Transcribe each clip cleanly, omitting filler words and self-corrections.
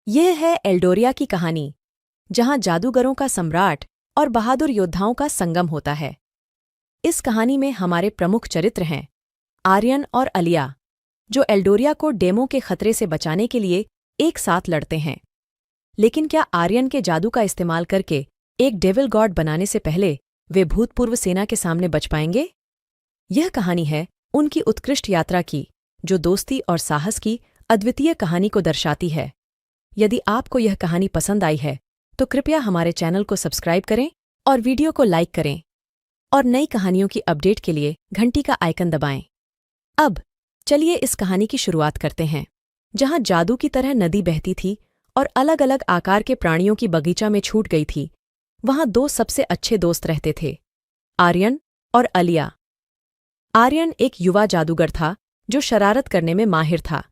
यह है एल्डोरिया की कहानी, जहां जादूगरों का सम्राट और बहादुर योद्धाओं का संगम होता है। इस कहानी में हमारे प्रमुख चरित्र हैं आर्यन और अलिया, जो एल्डोरिया को डेमो के खतरे से बचाने के लिए एक साथ लड़ते हैं। लेकिन क्या आर्यन के जादू का इस्तेमाल करके एक डेविल गॉड बनाने से पहले वे भूतपूर्व सेना के सामने बच पाएंगे? यह कहानी है उनकी उत्कृष्ट यात्रा की, जो दोस्ती और साहस की अद्वितीय कहानी को दर्शाती है। यदि आपको यह कहानी पसंद आई है तो कृपया हमारे चैनल को सब्सक्राइब करें और वीडियो को लाइक करें, और नई कहानियों की अपडेट के लिए घंटी का आइकन दबाएं। अब चलिए इस कहानी की शुरुआत करते हैं, जहां जादू की तरह नदी बहती थी और अलग अलग आकार के प्राणियों की बगीचा में छूट गई थी। वहां दो सबसे अच्छे दोस्त रहते थे, आर्यन और अलिया। आर्यन एक युवा जादूगर था जो शरारत करने में माहिर था,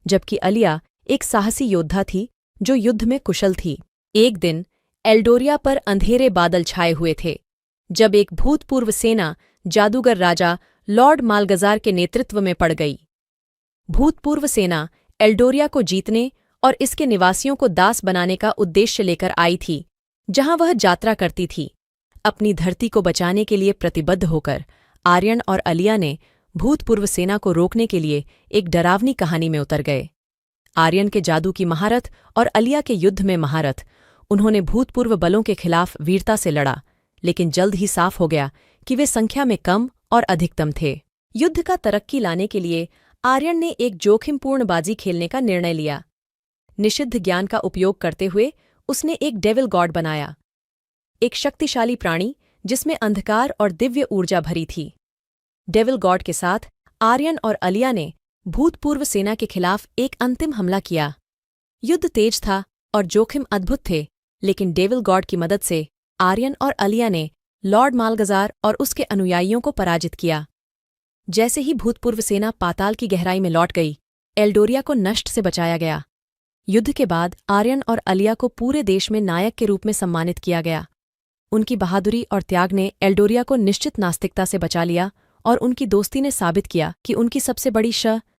जबकि अलिया एक साहसी योद्धा थी जो युद्ध में कुशल थी। एक दिन एल्डोरिया पर अंधेरे बादल छाए हुए थे, जब एक भूतपूर्व सेना जादूगर राजा लॉर्ड मालगजार के नेतृत्व में पड़ गई। भूतपूर्व सेना एल्डोरिया को जीतने और इसके निवासियों को दास बनाने का उद्देश्य लेकर आई थी, जहां वह यात्रा करती थी। अपनी धरती को बचाने के लिए प्रतिबद्ध होकर आर्यन और अलिया ने भूतपूर्व सेना को रोकने के लिए एक डरावनी कहानी में उतर गए। आर्यन के जादू की महारत और अलिया के युद्ध में महारत, उन्होंने भूतपूर्व बलों के खिलाफ वीरता से लड़ा, लेकिन जल्द ही साफ हो गया कि वे संख्या में कम और अधिकतम थे। युद्ध का तरक्की लाने के लिए आर्यन ने एक जोखिमपूर्ण बाजी खेलने का निर्णय लिया। निषिद्ध ज्ञान का उपयोग करते हुए उसने एक डेविल गॉड बनाया, एक शक्तिशाली प्राणी जिसमें अंधकार और दिव्य ऊर्जा भरी थी। डेविल गॉड के साथ आर्यन और अलिया ने भूतपूर्व सेना के खिलाफ एक अंतिम हमला किया। युद्ध तेज था और जोखिम अद्भुत थे, लेकिन डेविल गॉड की मदद से आर्यन और अलिया ने लॉर्ड मालगजार और उसके अनुयायियों को पराजित किया। जैसे ही भूतपूर्व सेना पाताल की गहराई में लौट गई, एल्डोरिया को नष्ट से बचाया गया। युद्ध के बाद आर्यन और अलिया को पूरे देश में नायक के रूप में सम्मानित किया गया। उनकी बहादुरी और त्याग ने एल्डोरिया को निश्चित नास्तिकता से बचा लिया, और उनकी दोस्ती ने साबित किया कि उनकी सबसे बड़ी